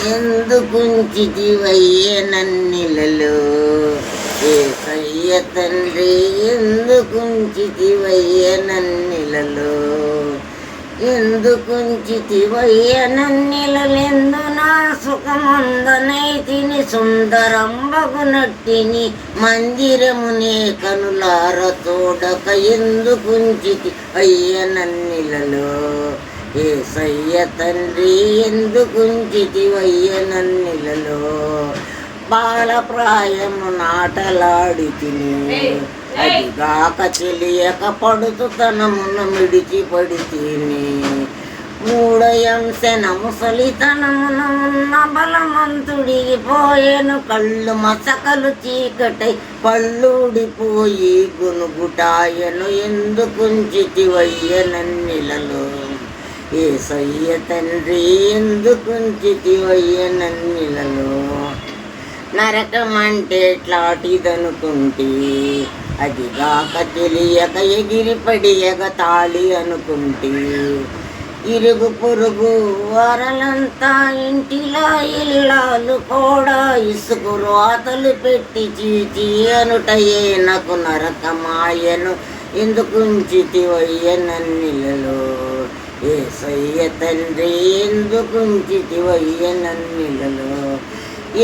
ఎందుకుంచితివయ్య నన్నిలలో యేసయ్య తండ్రి, ఎందుకుంచితివయ్య నన్నిలలో, ఎందుకుంచితివయ్య నన్నిలలెందు నా సుఖమందనైతిని, సుందరంబగునట్టిని మందిరమునే కనులార తోడక, ఎందుకుంచితి అయ్య నన్నిలలో యేసయ్య తండ్రి, ఎందుకుంచితివయ్య నన్నిలలో. బాలప్రాయము నాటలాడితిని, అదిగాక తెలియక పడుతుతనమును మిడిచిపడితిని. మూడయంశన ముసలితనమున ఉన్న బలమంతుడికి పోయెను, కళ్ళు మసకలు చీకటై పళ్ళూడిపోయి గునుగుటాయను, ఎందుకుంచితివయ్య నన్నిలలో యేసయ్య తండ్రి, ఎందుకుంచితివయ్య నన్నిలలో. నరకమంటే ఎట్లాంటిదనుకుంటే, అదిగాక తెలియక ఎగిరిపడి ఎగతాళి అనుకుంటే. ఇరుగు పొరుగు వారలంతా ఇంటిలో ఇల్లాలు కూడా ఇసుకు రోతలు పెట్టి చీచి అనుటయే నాకు నరకమాయను, ఎందుకుంచితివయ్య నన్నిలలో యేసయ్య తండ్రి, ఎందుకుంచితివయ్య నన్నిలలో.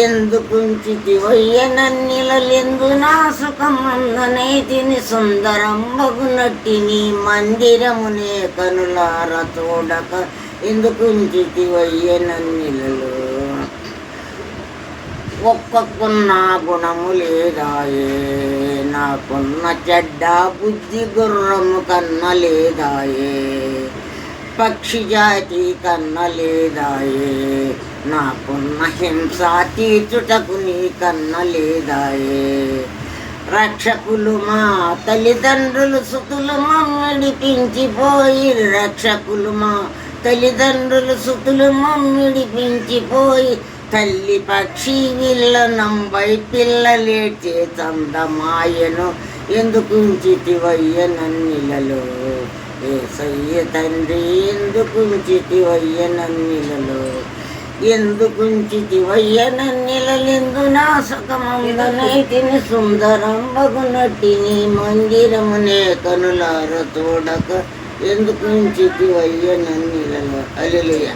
ఎందుకుంచితివయ్య నన్నిలలెందు నా సుఖమందనైతిని, సుందరంబగునట్టిని మందిరమునే కనులార తోడక, ఎందుకుంచితివయ్య నన్నిలలో. ఒక్కకున్న గుణము లేదాయే, నాకున్న చెడ్డ బుద్ధి గుర్రము కన్న లేదాయే, పక్షి జాతి కన్న లేదాయే, నాకున్న హింస తీర్చుటకు నీ కన్న లేదాయే. రక్షకులు మా తల్లిదండ్రులు సుతులు మమ్మిడిపించిపోయి, రక్షకులు మా తల్లిదండ్రులు సుతులు మమ్మిడిపించిపోయి, తల్లి పక్షి వీళ్ళ నంబై పిల్లలేడ్చే చందమాయను, ఎందుకుంచితివయ్య నన్నిలలో యేసయ్య తండ్రి, ఎందుకుంచితివయ్య నన్నిలలో. ఎందుకుంచితివయ్య నన్నిలలెందు నా సుఖమందనైతిని, సుందరంబగునట్టిని మందిరమునే కనులార తోడక, ఎందుకుంచితివయ్య నన్నిలలో. హల్లెలూయా.